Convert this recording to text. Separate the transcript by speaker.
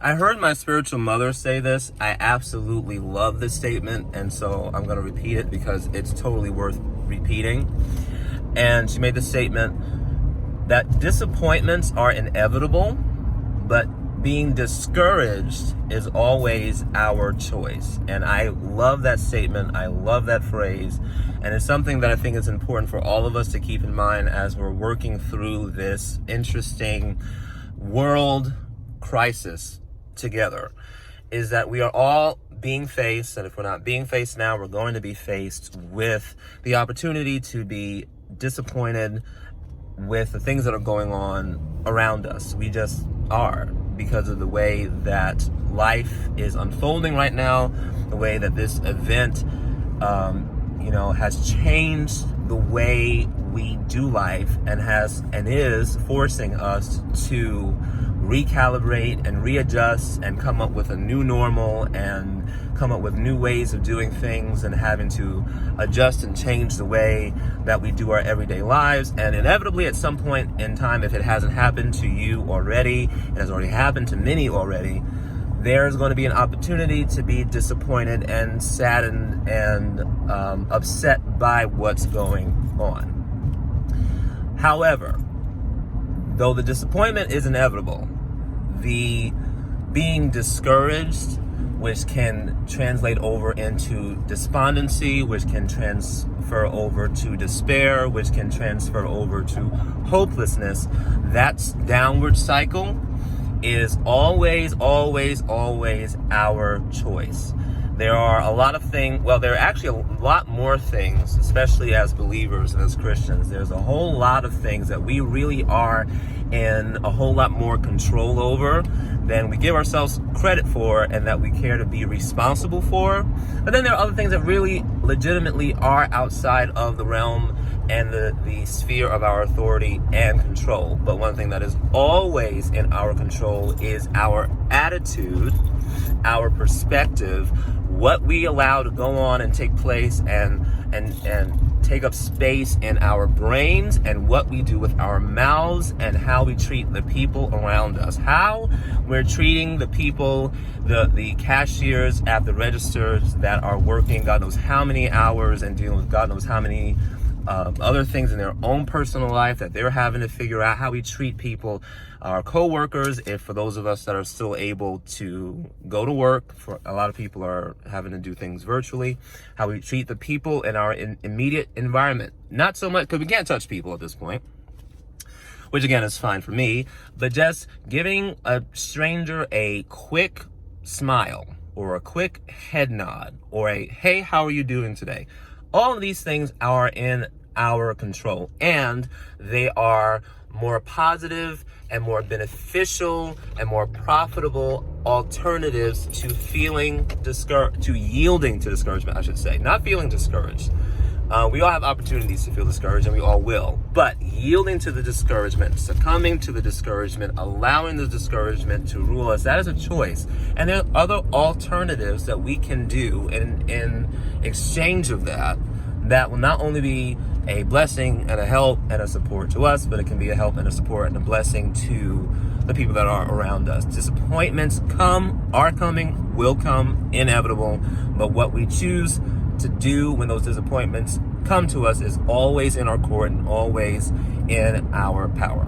Speaker 1: I heard my spiritual mother say this. I absolutely love this statement, and so I'm going to repeat it because it's totally worth repeating. And she made the statement that disappointments are inevitable, but being discouraged is always our choice. And I love that statement. I love that phrase. And it's something that I think is important for all of us to keep in mind as we're working through this interesting world crisis together, is that we are all being faced, and if we're not being faced now, we're going to be faced with the opportunity to be disappointed with the things that are going on around us. We just are, because of the way that life is unfolding right now, the way that this event has changed the way we do life, and is forcing us to recalibrate and readjust and come up with a new normal and come up with new ways of doing things, and having to adjust and change the way that we do our everyday lives. And inevitably, at some point in time, if it hasn't happened to you already, it has already happened to many already, there's going to be an opportunity to be disappointed and saddened and upset by what's going on. However, though the disappointment is inevitable, the being discouraged, which can translate over into despondency, which can transfer over to despair, which can transfer over to hopelessness, that downward cycle is always, always, always our choice. There are a lot of things, there are actually a lot more things, especially as believers and as Christians. There's a whole lot of things that we really are in a whole lot more control over than we give ourselves credit for and that we care to be responsible for. But then there are other things that really legitimately are outside of the realm and the sphere of our authority and control. But one thing that is always in our control is our attitude, our perspective, what we allow to go on and take place and take up space in our brains, and what we do with our mouths, and how we treat the people around us. How we're treating the people, the cashiers at the registers that are working God knows how many hours and dealing with God knows how many other things in their own personal life that they're having to figure out. How we treat people, our co-workers, if for those of us that are still able to go to work, for a lot of people are having to do things virtually. How we treat the people in our immediate environment. Not so much, because we can't touch people at this point, which again is fine for me, but just giving a stranger a quick smile or a quick head nod or a, hey, how are you doing today? All of these things are in our control, and they are more positive and more beneficial and more profitable alternatives to feeling discouraged, to yielding to discouragement, I should say. Not feeling discouraged. We all have opportunities to feel discouraged, and we all will. But yielding to the discouragement, succumbing to the discouragement, allowing the discouragement to rule us, that is a choice. And there are other alternatives that we can do in exchange of that will not only be a blessing and a help and a support to us, but it can be a help and a support and a blessing to the people that are around us. Disappointments are coming, will come, inevitable. But what we choose to do when those disappointments come to us is always in our court and always in our power.